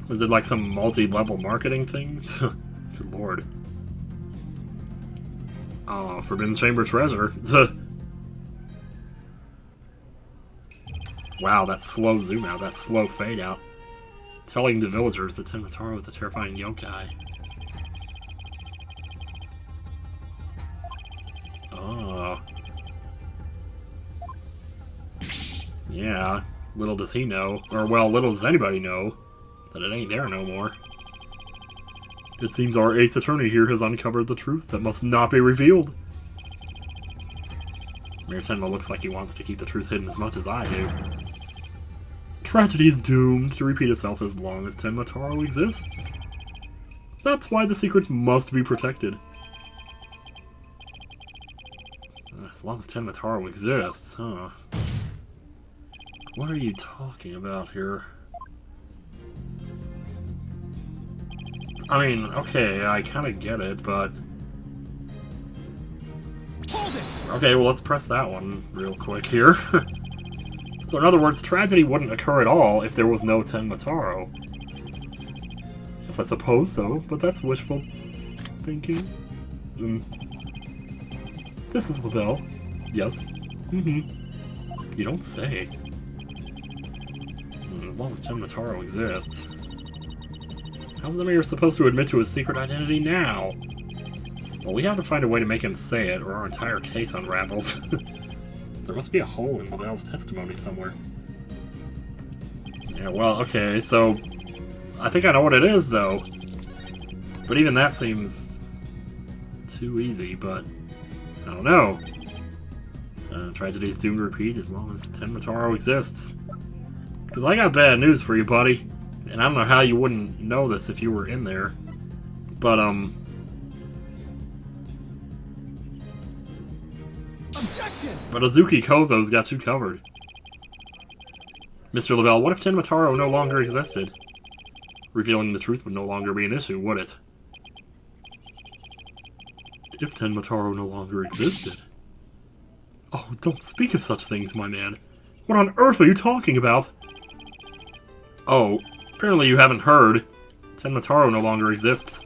Was it like some multi-level marketing thing? Good lord. Oh, Forbidden Chamber treasure. Wow, that slow zoom out, that slow fade out. Telling the villagers that Tenma Taro is a terrifying yokai. Oh. Yeah, little does he know, or well, little does anybody know, that it ain't there no more. It seems our ace attorney here has uncovered the truth that must not be revealed. Mayor Tenma looks like he wants to keep the truth hidden as much as I do. Tragedy is doomed to repeat itself as long as Tenma Taro exists. That's why the secret must be protected. As long as Tenma Taro exists, huh? What are you talking about here? I mean, okay, I kind of get it, but... Hold it! Okay, well, let's press that one real quick here. So, in other words, tragedy wouldn't occur at all if there was no Tenma Taro. Yes, I suppose so, but that's wishful thinking. This is Labelle. Yes. You don't say. As long as Tenma Taro exists. How's the mayor supposed to admit to his secret identity now? Well, we have to find a way to make him say it, or our entire case unravels. There must be a hole in Labelle's testimony somewhere. Yeah, well, okay, so... I think I know what it is, though. But even that seems... too easy, but... I don't know. Tragedy's doomed to repeat as long as Tenma Taro exists. Because I got bad news for you, buddy. And I don't know how you wouldn't know this if you were in there. But, Objection! But Azuki Kozo's got you covered. Mr. Labelle, what if Tenma Taro no longer existed? Revealing the truth would no longer be an issue, would it? If Tenma Taro no longer existed? Oh, don't speak of such things, my man. What on earth are you talking about? Oh, apparently you haven't heard. Tenma Taro no longer exists.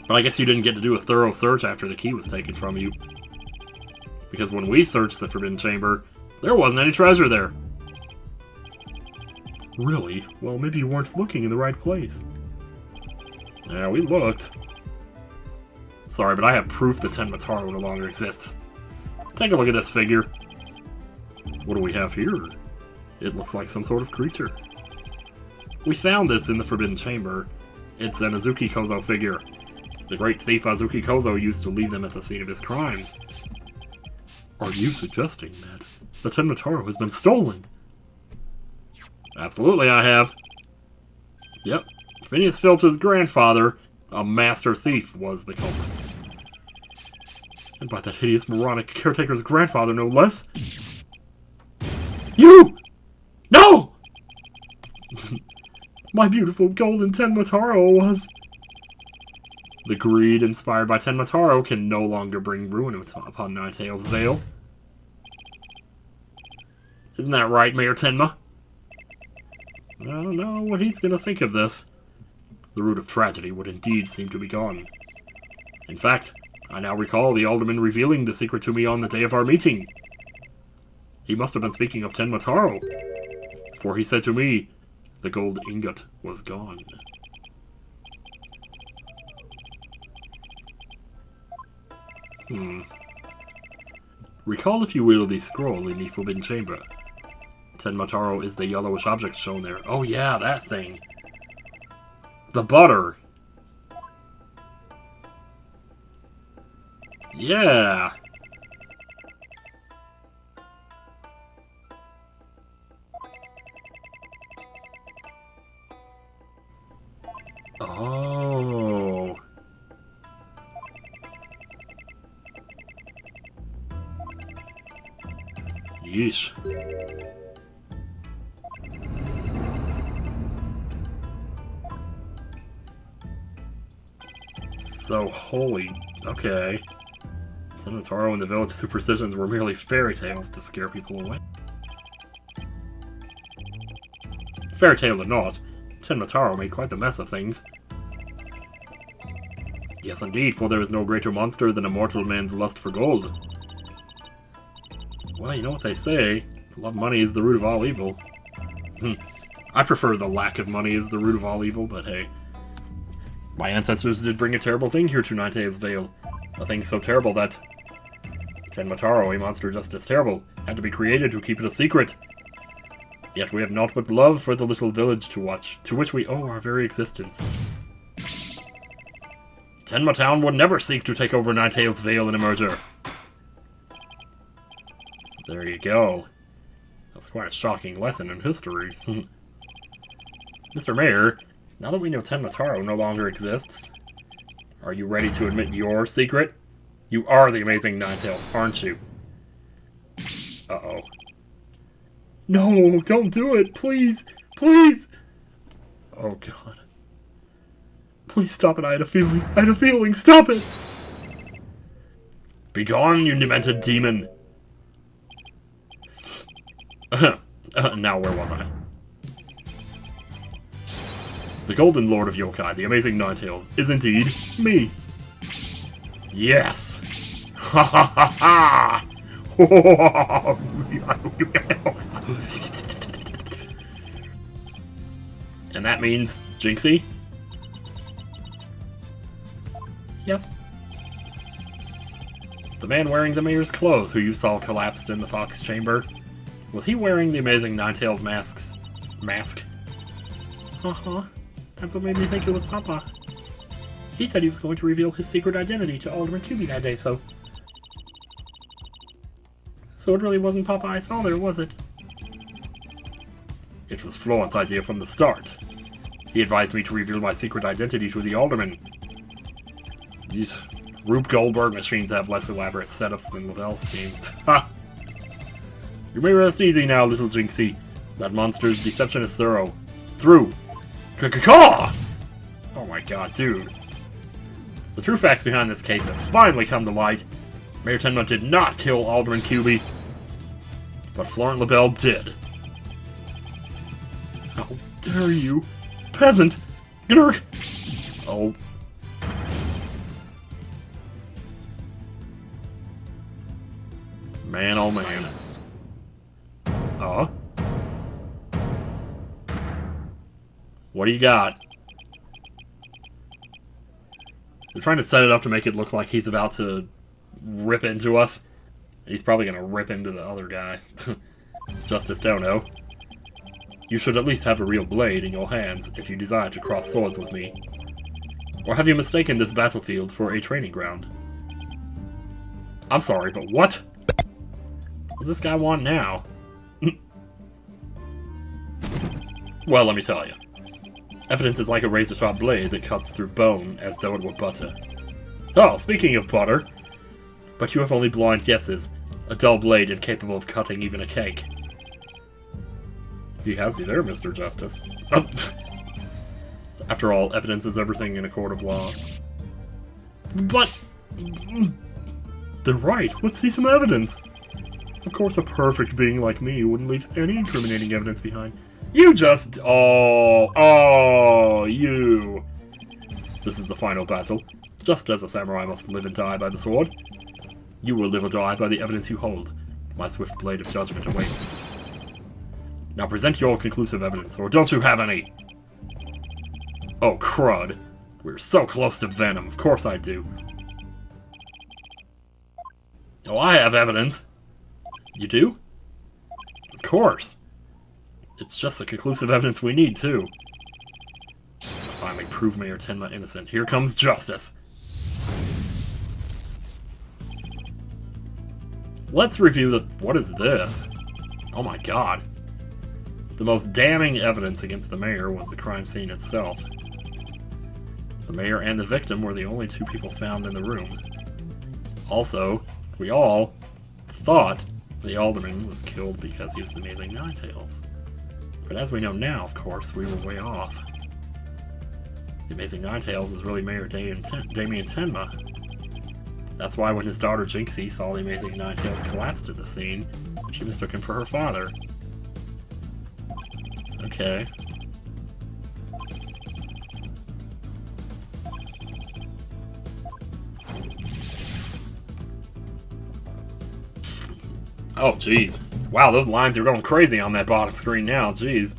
But I guess you didn't get to do a thorough search after the key was taken from you. Because when we searched the Forbidden Chamber, there wasn't any treasure there. Really? Well, maybe you weren't looking in the right place. Yeah, we looked. Sorry, but I have proof that Tenma Taro no longer exists. Take a look at this figure. What do we have here? It looks like some sort of creature. We found this in the Forbidden Chamber. It's an Azuki Kozo figure. The great thief Azuki Kozo used to leave them at the scene of his crimes. Are you suggesting that the Tenma Taro has been stolen? Absolutely I have. Yep, Phineas Filch's grandfather, a master thief, was the culprit. And by that hideous moronic caretaker's grandfather, no less. You! No! My beautiful golden Tenma Taro was... The greed inspired by Tenma Taro can no longer bring ruin upon Ninetales Vale. Isn't that right, Mayor Tenma? I don't know what he's gonna think of this. The root of tragedy would indeed seem to be gone. In fact, I now recall the alderman revealing the secret to me on the day of our meeting. He must have been speaking of Tenma Taro, for he said to me, the gold ingot was gone. Recall, if you will, the scroll in the Forbidden Chamber. Tenma Taro is the yellowish object shown there. Oh yeah, that thing. The butter. Yeah. Oh. Yeesh. So holy. Okay. Tenma Taro and the village superstitions were merely fairy tales to scare people away. Fairy tale or not, Tenma Taro made quite the mess of things. Yes, indeed, for there is no greater monster than a mortal man's lust for gold. Well, you know what they say. Love money is the root of all evil. I prefer the lack of money is the root of all evil, but hey. My ancestors did bring a terrible thing here to Ninetales Vale. A thing so terrible that Tenma Taro, a monster just as terrible, had to be created to keep it a secret. Yet we have naught but love for the little village to watch, to which we owe our very existence. Tenma Town would never seek to take over Ninetales Vale in a merger. There you go. That's quite a shocking lesson in history. Mr. Mayor, now that we know Tenma Taro no longer exists, are you ready to admit your secret? You are the amazing Ninetales, aren't you? Uh-oh. No, don't do it, please! Please! Oh, God. Please stop it, I had a feeling. I had a feeling, stop it! Begone, you demented demon! Now where was I? The Golden Lord of Yokai, the amazing Ninetales, is indeed me. Yes! Ha ha ha ha! And that means Jinxie? Yes. The man wearing the mayor's clothes who you saw collapsed in the Fox Chamber, was he wearing the amazing Ninetales mask? Uh-huh. That's what made me think it was Papa. He said he was going to reveal his secret identity to Alderman QB that day, so... So it really wasn't Papa I saw there, was it? It was Florent's idea from the start. He advised me to reveal my secret identity to the Alderman. These Rube Goldberg machines have less elaborate setups than Lavelle's scheme. Ha! You may rest easy now, little Jinxie. That monster's deception is thorough. Through. Caw! Oh my god, dude. The true facts behind this case have finally come to light. Mayor Tenma did not kill Alderman QB, but Florent LaBelle did. How dare you, peasant! Gnurk! Oh. Man, oh man. What do you got? They're trying to set it up to make it look like he's about to rip into us. He's probably gonna rip into the other guy. Justice Dono. You should at least have a real blade in your hands if you desire to cross swords with me. Or have you mistaken this battlefield for a training ground? I'm sorry, but what? What does this guy want now? Well, let me tell you. Evidence is like a razor-sharp blade that cuts through bone as though it were butter. Oh, speaking of butter. But you have only blind guesses. A dull blade incapable of cutting even a cake. He has you there, Mr. Justice. After all, evidence is everything in a court of law. But... they're right. Let's see some evidence. Of course, a perfect being like me wouldn't leave any incriminating evidence behind. You just... Oh, you. This is the final battle. Just as a samurai must live and die by the sword, you will live or die by the evidence you hold. My swift blade of judgment awaits. Now present your conclusive evidence, or don't you have any? Oh, crud. We're so close to Venom. Of course I do. Oh, I have evidence. You do? Of course. It's just the conclusive evidence we need, too. I'll finally prove Mayor Tenma innocent. Here comes justice. Let's review the... What is this? Oh my god. The most damning evidence against the mayor was the crime scene itself. The mayor and the victim were the only two people found in the room. Also, we all thought the alderman was killed because he was the amazing Ninetales. But as we know now, of course, we were way off. The amazing Ninetales is really Mayor Damien Tenma. That's why when his daughter Jinxie saw the amazing Ninetales collapsed at the scene, she mistook him for her father. Okay. Oh, jeez. Wow, those lines are going crazy on that bottom screen now, jeez.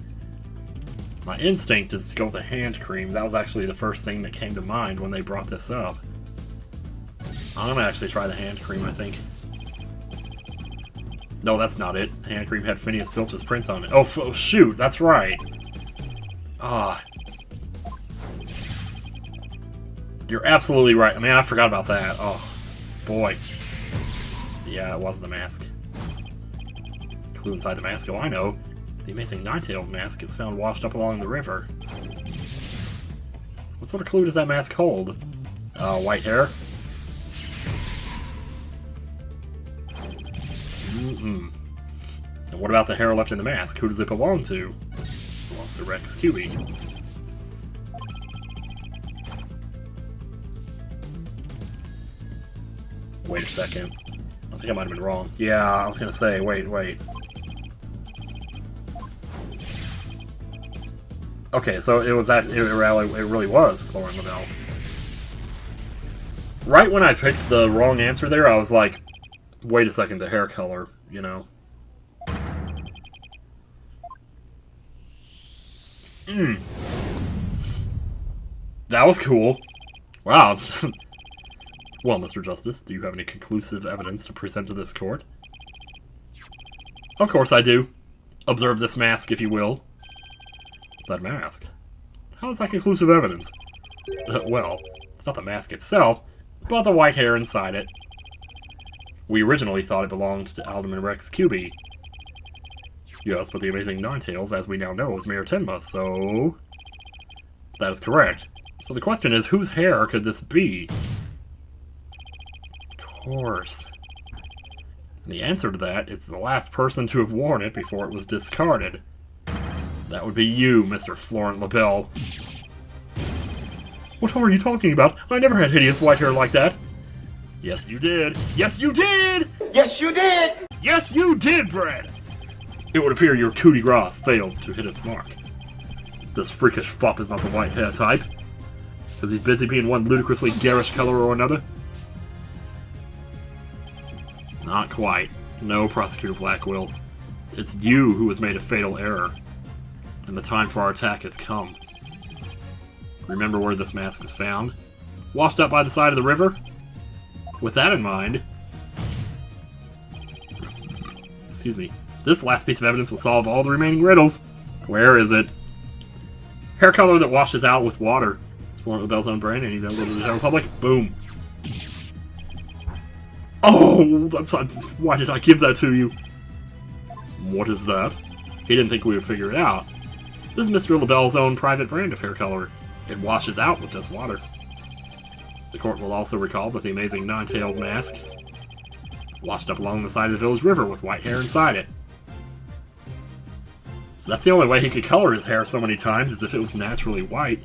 My instinct is to go with the hand cream. That was actually the first thing that came to mind when they brought this up. I'm gonna actually try the hand cream, I think. No, that's not it. Hand cream had Phineas Filch's print on it. Oh, shoot, that's right. Ah. You're absolutely right. Man, I forgot about that. Oh, boy. Yeah, it was the mask. Clue inside the mask. Oh, I know. The amazing Ninetales mask. It was found washed up along the river. What sort of clue does that mask hold? White hair? Mm-mm. And what about the hair left in the mask? Who does it belong to? It belongs to Rex QB. Wait a second. I think I might have been wrong. Yeah, I was gonna say, wait. Okay, so it was it really was Florent LaBelle. Right when I picked the wrong answer there, I was like, wait a second, the hair color, you know. That was cool. Wow. Well, Mr. Justice, do you have any conclusive evidence to present to this court? Of course I do. Observe this mask, if you will. That mask? How is that conclusive evidence? Well, it's not the mask itself, but the white hair inside it. We originally thought it belonged to Alderman Rex QB. Yes, but the amazing Ninetales, as we now know, is Mayor Tenma, so... That is correct. So the question is, whose hair could this be? Of course. And the answer to that is the last person to have worn it before it was discarded. That would be you, Mr. Florent LaBelle. What are you talking about? I never had hideous white hair like that. Yes, you did. Yes, you did! Yes, you did! Yes, you did, Brad! It would appear your coup de grace failed to hit its mark. This freakish fop is not the white hair type. Because he's busy being one ludicrously garish color or another. Not quite. No, Prosecutor Blackwell. It's you who has made a fatal error. And the time for our attack has come. Remember where this mask was found? Washed up by the side of the river? With that in mind... Excuse me. This last piece of evidence will solve all the remaining riddles. Where is it? Hair color that washes out with water. It's Florent LaBelle's own brand, and you don't go to the general public. Boom. Oh, that's not... Why did I give that to you? What is that? He didn't think we would figure it out. This is Mr. LaBelle's own private brand of hair color. It washes out with just water. The court will also recall that the amazing Ninetales mask washed up along the side of the village river with white hair inside it. So that's the only way he could color his hair so many times, is if it was naturally white.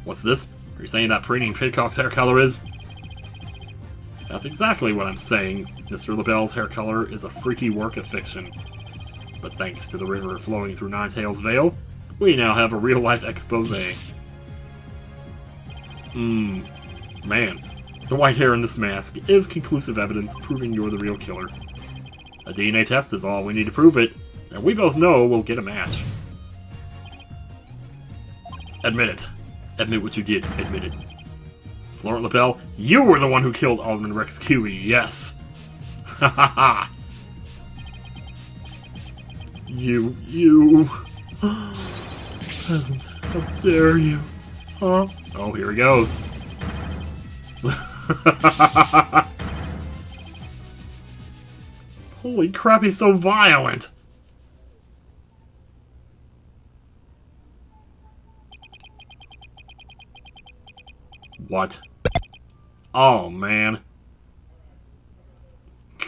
What's this? Are you saying that preening Pidcock's hair color is? That's exactly what I'm saying. Mr. LaBelle's hair color is a freaky work of fiction. But thanks to the river flowing through Ninetales Vale, we now have a real-life expose. Man. The white hair in this mask is conclusive evidence proving you're the real killer. A DNA test is all we need to prove it, and we both know we'll get a match. Admit it. Admit what you did. Admit it. Florent LaBelle, you were the one who killed Alderman Rex QE, yes! Ha ha ha! You... Peasant, how dare you? Huh? Oh, here he goes. Holy crap, he's so violent! What? Oh, man.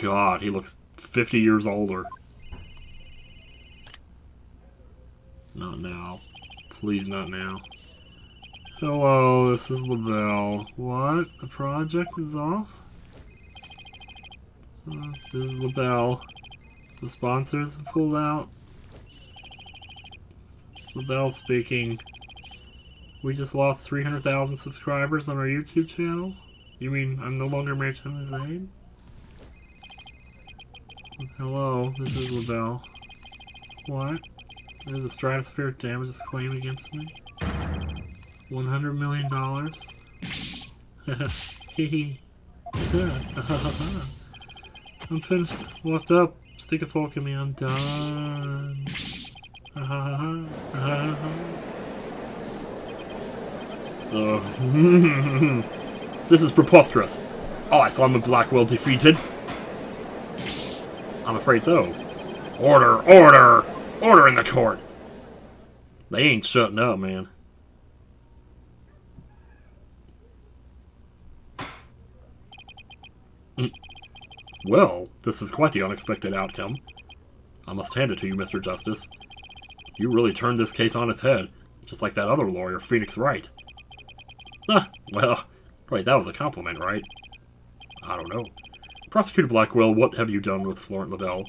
God, he looks 50 years older. Not now. Please, not now. Hello, this is LaBelle. What? The project is off? This is LaBelle. The sponsors have pulled out. LaBelle speaking. We just lost 300,000 subscribers on our YouTube channel? You mean I'm no longer Mayor Tenma's aide? Hello, this is LaBelle. What? There's a stratospheric damages claim against me? $100 million? Hehe. I'm finished. What's up? Stick a fork in me, I'm done. This is preposterous. Oh, I saw him with Blackwell defeated. I'm afraid so. Order! Order! Order in the court! They ain't shutting up, man. Well, this is quite the unexpected outcome. I must hand it to you, Mr. Justice. You really turned this case on its head, just like that other lawyer, Phoenix Wright. Ah, well, wait, that was a compliment, right? I don't know. Prosecutor Blackwell, what have you done with Florent LaBelle?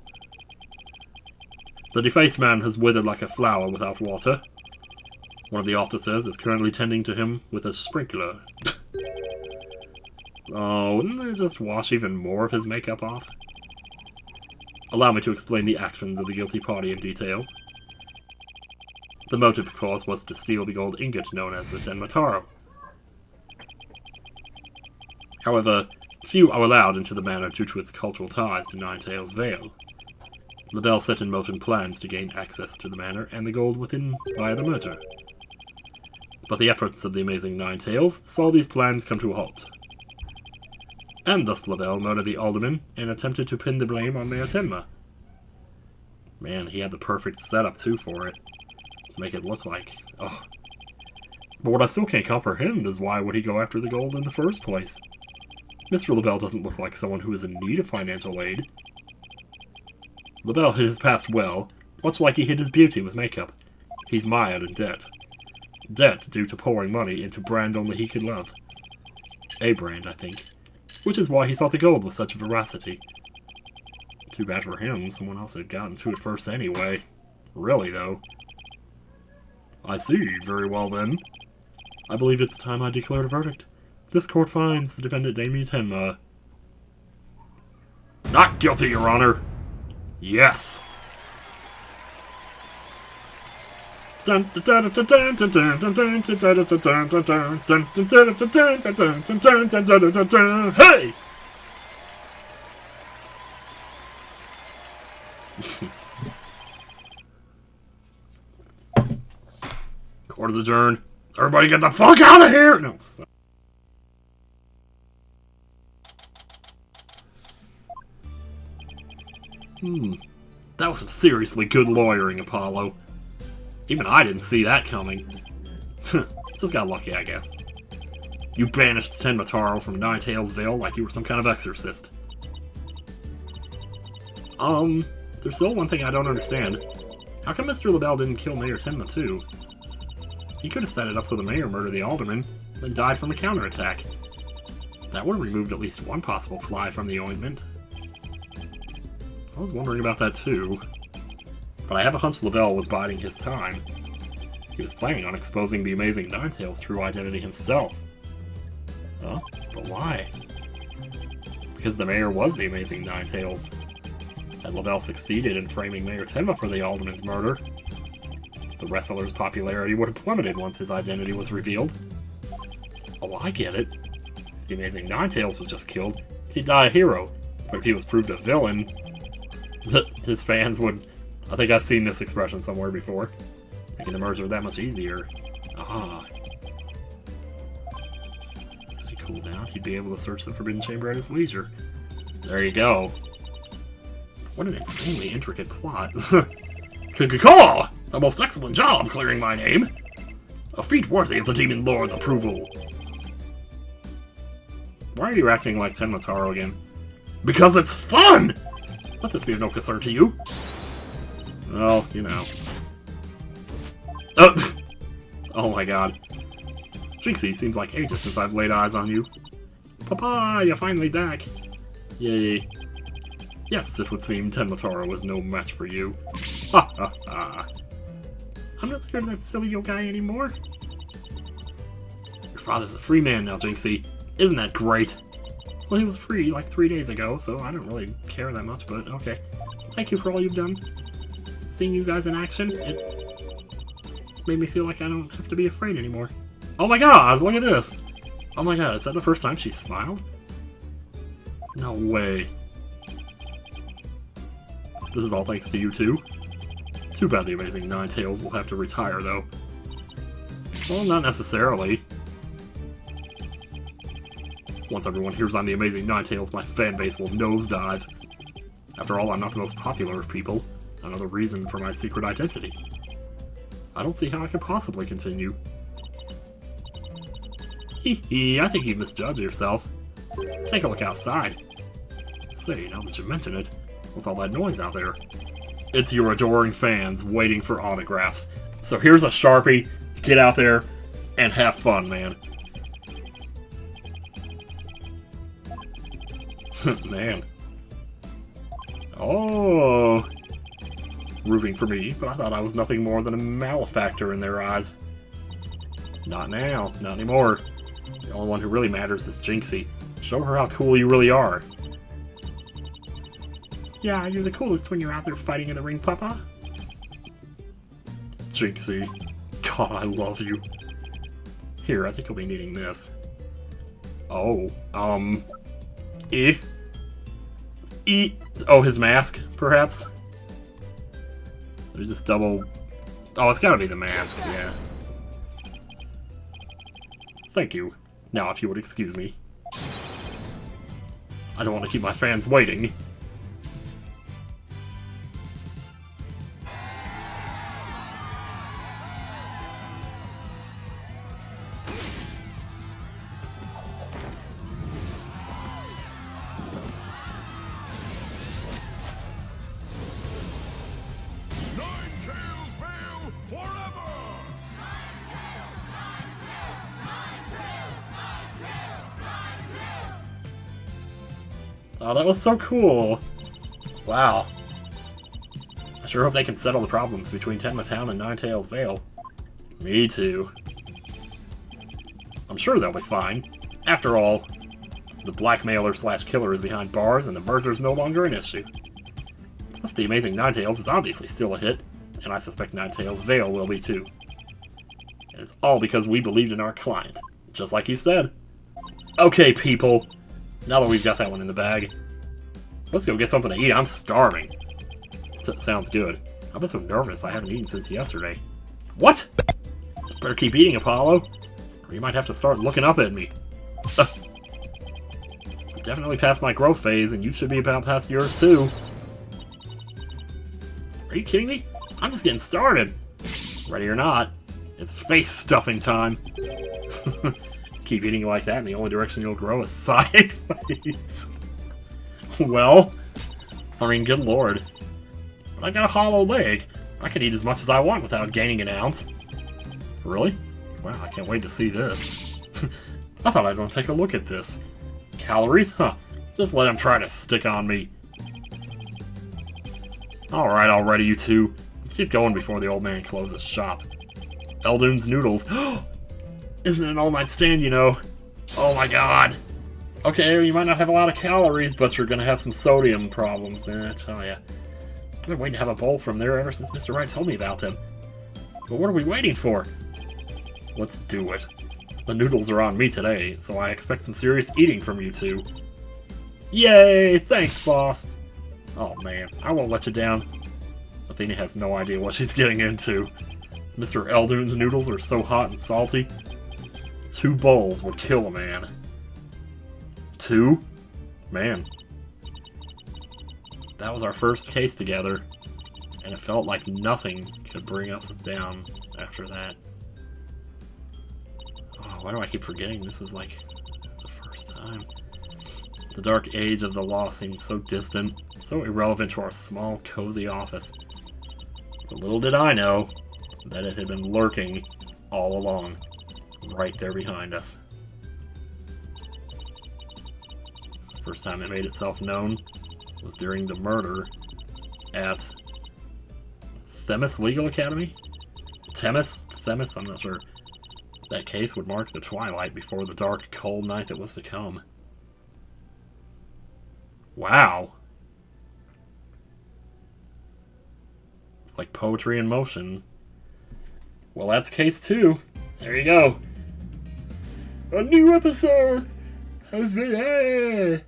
The defaced man has withered like a flower without water. One of the officers is currently tending to him with a sprinkler. Oh, wouldn't they just wash even more of his makeup off? Allow me to explain the actions of the guilty party in detail. The motive, of course, was to steal the gold ingot known as the Tenma Taro. However, few are allowed into the manor due to its cultural ties to Ninetales Vale. LaBelle set in motion plans to gain access to the manor and the gold within via the murder. But the efforts of the amazing Ninetales saw these plans come to a halt. And thus LaBelle murdered the alderman and attempted to pin the blame on Mayor Tenma. Man, he had the perfect setup too for it. To make it look like, oh. But what I still can't comprehend is why would he go after the gold in the first place? Mr. LaBelle doesn't look like someone who is in need of financial aid. LaBelle hid his past well, much like he hid his beauty with makeup. He's mired in debt. Debt due to pouring money into a brand only he could love. A brand, I think. Which is why he sought the gold with such veracity. Too bad for him, someone else had gotten to it first anyway. Really, though. I see, very well then. I believe it's time I declared a verdict. This court finds the defendant Damien Tenma not guilty, Your Honor. Yes. Hey! Court is adjourned. Everybody get the fuck out of here! No. That was some seriously good lawyering, Apollo. Even I didn't see that coming. Just got lucky, I guess. You banished Tenma Taro from Ninetales Vale like you were some kind of exorcist. There's still one thing I don't understand. How come Mr. LaBelle didn't kill Mayor Tenma too? He could have set it up so the mayor murdered the alderman, then died from a counterattack. That would have removed at least one possible fly from the ointment. I was wondering about that too. But I have a hunch LaBelle was biding his time. He was planning on exposing the amazing Ninetales' true identity himself. Huh? But why? Because the mayor was the amazing Ninetales. Had LaBelle succeeded in framing Mayor Tenma for the alderman's murder, the wrestler's popularity would have plummeted once his identity was revealed. Oh, I get it. If the amazing Ninetales was just killed, he'd die a hero. But if he was proved a villain, his fans would... I think I've seen this expression somewhere before. Making the merger that much easier. Ah. If he cooled down, he'd be able to search the Forbidden Chamber at his leisure. There you go. What an insanely intricate plot. Caw! A most excellent job clearing my name. A feat worthy of the Demon Lord's approval. Why are you acting like Tenma Taro again? Because it's fun! Let this be of no concern to you. Well, you know. Oh my god. Jinxie, seems like ages since I've laid eyes on you. Papa, you're finally back. Yay. Yes, it would seem Tenma Taro was no match for you. Ha ha ha. I'm not scared of that silly old guy anymore. Your father's a free man now, Jinxie. Isn't that great? Well, he was free like 3 days ago, so I don't really care that much, but okay. Thank you for all you've done. Seeing you guys in action, it made me feel like I don't have to be afraid anymore. Oh my god, look at this! Oh my god, is that the first time she smiled? No way. This is all thanks to you two. Too bad the Amazing Ninetales will have to retire, though. Well, not necessarily. Once everyone hears I'm the Amazing Ninetales, my fanbase will nosedive. After all, I'm not the most popular of people. Another reason for my secret identity. I don't see how I could possibly continue. Hee hee, I think you misjudged yourself. Take a look outside. Say, now that you mention it, what's all that noise out there? It's your adoring fans waiting for autographs. So here's a Sharpie. Get out there and have fun, man. Man. Oh. Rooting for me, but I thought I was nothing more than a malefactor in their eyes. Not now. Not anymore. The only one who really matters is Jinxie. Show her how cool you really are. Yeah, you're the coolest when you're out there fighting in the ring, Papa. Jinxie. God, I love you. Here, I think I'll be needing this. Oh, Oh, his mask, perhaps? Let me just double... Oh, it's gotta be the mask, yeah. Thank you. Now, if you would excuse me. I don't want to keep my fans waiting. Oh, that was so cool! Wow. I sure hope they can settle the problems between Tenma Town and Ninetales Vale. Me too. I'm sure they'll be fine. After all, the blackmailer slash killer is behind bars and the murder's no longer an issue. Plus, the Amazing Ninetales is obviously still a hit, and I suspect Ninetales Vale will be too. And it's all because we believed in our client, just like you said. Okay, people. Now that we've got that one in the bag, let's go get something to eat. I'm starving. Sounds good. I've been so nervous I haven't eaten since yesterday. What? Better keep eating, Apollo, or you might have to start looking up at me. I'm definitely past my growth phase, and you should be about past yours too. Are you kidding me? I'm just getting started. Ready or not, it's face stuffing time. Keep eating like that, and the only direction you'll grow is sideways. Well, I mean, good lord. But I got a hollow leg. I can eat as much as I want without gaining an ounce. Really? Wow, I can't wait to see this. I thought I'd want to take a look at this. Calories? Huh. Just let him try to stick on me. Alright, already, you two. Let's get going before the old man closes shop. Eldoon's noodles. Isn't it an all-night stand, you know? Oh my god. Okay, you might not have a lot of calories, but you're gonna have some sodium problems, I tell ya. I've been waiting to have a bowl from there ever since Mr. Wright told me about them. But what are we waiting for? Let's do it. The noodles are on me today, so I expect some serious eating from you two. Yay! Thanks, boss! Oh man, I won't let you down. Athena has no idea what she's getting into. Mr. Eldoon's noodles are so hot and salty. 2 bowls would kill a man. 2? Man. That was our first case together, and it felt like nothing could bring us down after that. Oh, why do I keep forgetting this was like the first time? The dark age of the law seemed so distant, so irrelevant to our small, cozy office. But little did I know that it had been lurking all along. Right there behind us. First time it made itself known was during the murder at Themis Legal Academy? Themis? I'm not sure. That case would mark the twilight before the dark, cold night that was to come. Wow. It's like poetry in motion. Well, that's case 2. There you go. A new episode has been added.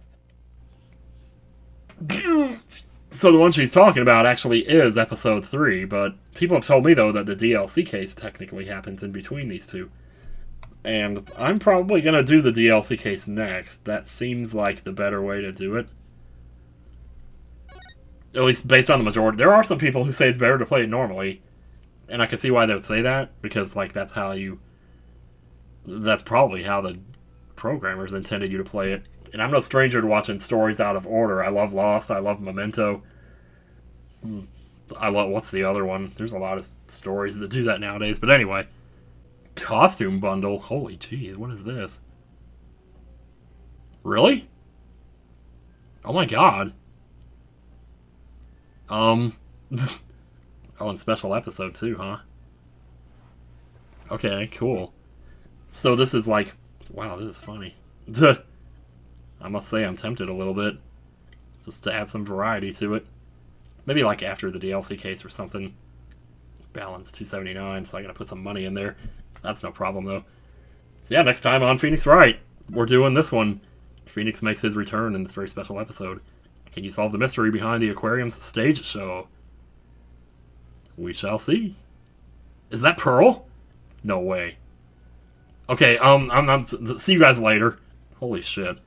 So the one she's talking about actually is episode 3, but people have told me, though, that the DLC case technically happens in between these two. And I'm probably going to do the DLC case next. That seems like the better way to do it. At least based on the majority. There are some people who say it's better to play it normally. And I can see why they would say that. Because, like, that's probably how the programmers intended you to play it. And I'm no stranger to watching stories out of order. I love Lost. I love Memento. What's the other one? There's a lot of stories that do that nowadays. But anyway. Costume bundle? Holy jeez, what is this? Really? Oh my god. Oh, and special episode too, huh? Okay, cool. So this is like... Wow, this is funny. I must say I'm tempted a little bit. Just to add some variety to it. Maybe like after the DLC case or something. Balance 279, so I gotta put some money in there. That's no problem, though. So yeah, next time on Phoenix Wright, we're doing this one. Phoenix makes his return in this very special episode. Can you solve the mystery behind the aquarium's stage show? We shall see. Is that Pearl? No way. Okay, see you guys later. Holy shit.